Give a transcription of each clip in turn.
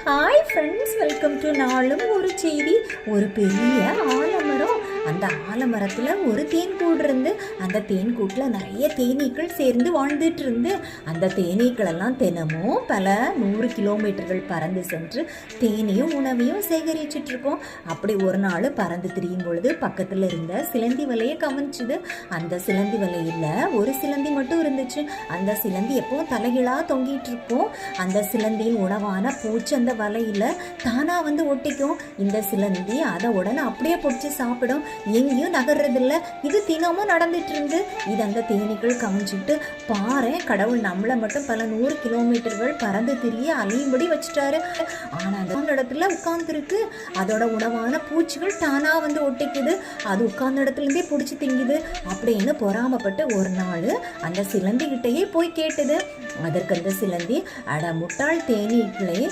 Hi friends, welcome to நாளும் ஒரு செய்தி. ஒரு பெரிய ஆலமரம், அந்த ஆலமரத்தில் ஒரு தேன்கூடு இருந்து அந்த தேன்கூட்டில் நிறைய தேனீக்கள் சேர்ந்து வாழ்ந்துட்டு இருந்து அந்த தேனீக்களெல்லாம் தினமும் பல 100 கிலோமீட்டர்கள் பறந்து சென்று தேனையும் உணவையும் சேகரிச்சுட்டு இருக்கோம். அப்படி ஒரு நாள் பறந்து திரியும் பொழுது பக்கத்தில் இருந்த சிலந்தி வலையை கவனிச்சுது. அந்த சிலந்தி வலையில் ஒரு சிலந்தி மட்டும் இருந்துச்சு. அந்த சிலந்தி எப்பவும் தலைகீழாக தொங்கிட்டு இருக்கும். அந்த சிலந்தியின் உணவான பூச்சி அந்த வலையில் தானா வந்து ஒட்டிக்கும். இந்த சிலந்தி அதை உடனே அப்படியே பிடிச்சி சாப்பிடும். எங்கேயும் நகர்றதில்ல. இது தினமும் நடந்துட்டு இருந்து இது அந்த தேனீக்கள் கவனிச்சுட்டு, பாரு கடவுள் நம்மளை மட்டும் பல 100 கிலோமீட்டர்கள் பறந்து திரிய அழியும்படி வச்சுட்டாரு. ஆனால் அந்த இடத்துல உட்கார்ந்துருக்கு. அதோட உணவான பூச்சிகள் தானா வந்து ஒட்டிக்குது. அது உட்கார்ந்த இடத்துலேருந்தே பிடிச்சி திங்குது அப்படின்னு பொறாமப்பட்டு ஒரு நாள் அந்த சிலந்தி கிட்டையே போய் கேட்டுது. அதற்கு அந்த சிலந்தி, அட முட்டாள் தேனீக்களே,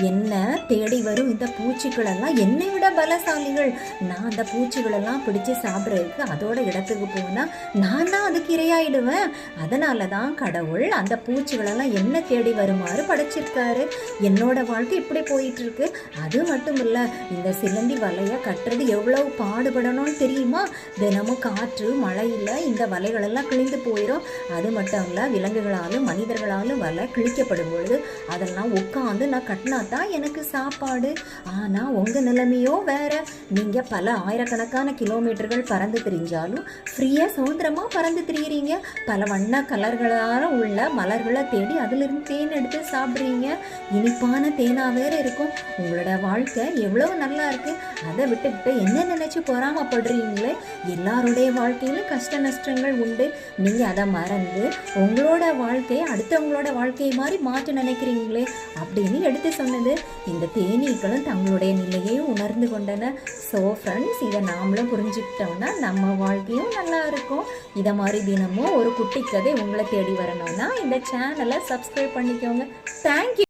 என்ன தேடி வரும் இந்த பூச்சிகளெல்லாம் என்னை விட பலசாலிகள். நான் அந்த பூச்சிகளெல்லாம் பிடிச்சி சாப்பிட்றதுக்கு அதோட இடத்துக்கு போனால் நான் தான் அதுக்கு இரையாயிடுவேன். அதனால தான் கடவுள் அந்த பூச்சிகளெல்லாம் என்ன தேடி வருமாறு படைச்சிருக்காரு. என்னோட வாழ்க்கை இப்படி போயிட்டு இருக்கு. அது மட்டும் இல்லை, இந்த சிலந்தி வலையை கட்டுறது எவ்வளவு பாடுபடணும்னு தெரியுமா? தினமும் காற்று மழையில் இந்த வலைகளெல்லாம் கிழிந்து போயிடும். அது மட்டும் இல்லை, விலங்குகளாலும் மனிதர்களாலும் வலை கிழிக்கப்படும் பொழுது அதெல்லாம் உட்காந்து நான் கட்டினா தான் எனக்கு சாப்பாடு. ஆனால் உங்கள் நிலைமையோ வேற. நீங்கள் பல ஆயிரக்கணக்கான கிலோமீட்டர்கள் பறந்து திரிஞ்சாலும் ஃப்ரீயாக சுதந்திரமாக பறந்து திரியிறீங்க. பல வண்ண கலர்களால் உள்ள மலர்களை தேடி அதிலிருந்து தேன் எடுத்து சாப்பிட்றீங்க. இனிப்பான தேனாக வேற இருக்கும். உங்களோட வாழ்க்கை எவ்வளோ நல்லா இருக்கு. அதை விட்டுவிட்டு என்ன நினைச்சு பொறாமப்படுறீங்களே? எல்லாருடைய வாழ்க்கையிலும் கஷ்ட நஷ்டங்கள் உண்டு. நீங்கள் அதை மறந்து உங்களோட வாழ்க்கையை அடுத்தவங்களோட வாழ்க்கையை மாதிரி மாற்ற நினைக்கிறீங்களே அப்படின்னு எடுத்து சொன்னது. இந்த தேனீக்களும் தங்களுடைய நிலையையும் உணர்ந்து கொண்டன. ஸோ ஃப்ரெண்ட்ஸ், இதை நாமளும் புரிஞ்சுக்கிட்டோம்னா நம்ம வாழ்க்கையும் நல்லா இருக்கும். இதை மாதிரி தினமும் ஒரு குட்டி கதை உங்களை தேடி வரணும்னா இந்த சேனலை சப்ஸ்கிரைப் பண்ணிக்கோங்க. தேங்க்யூ.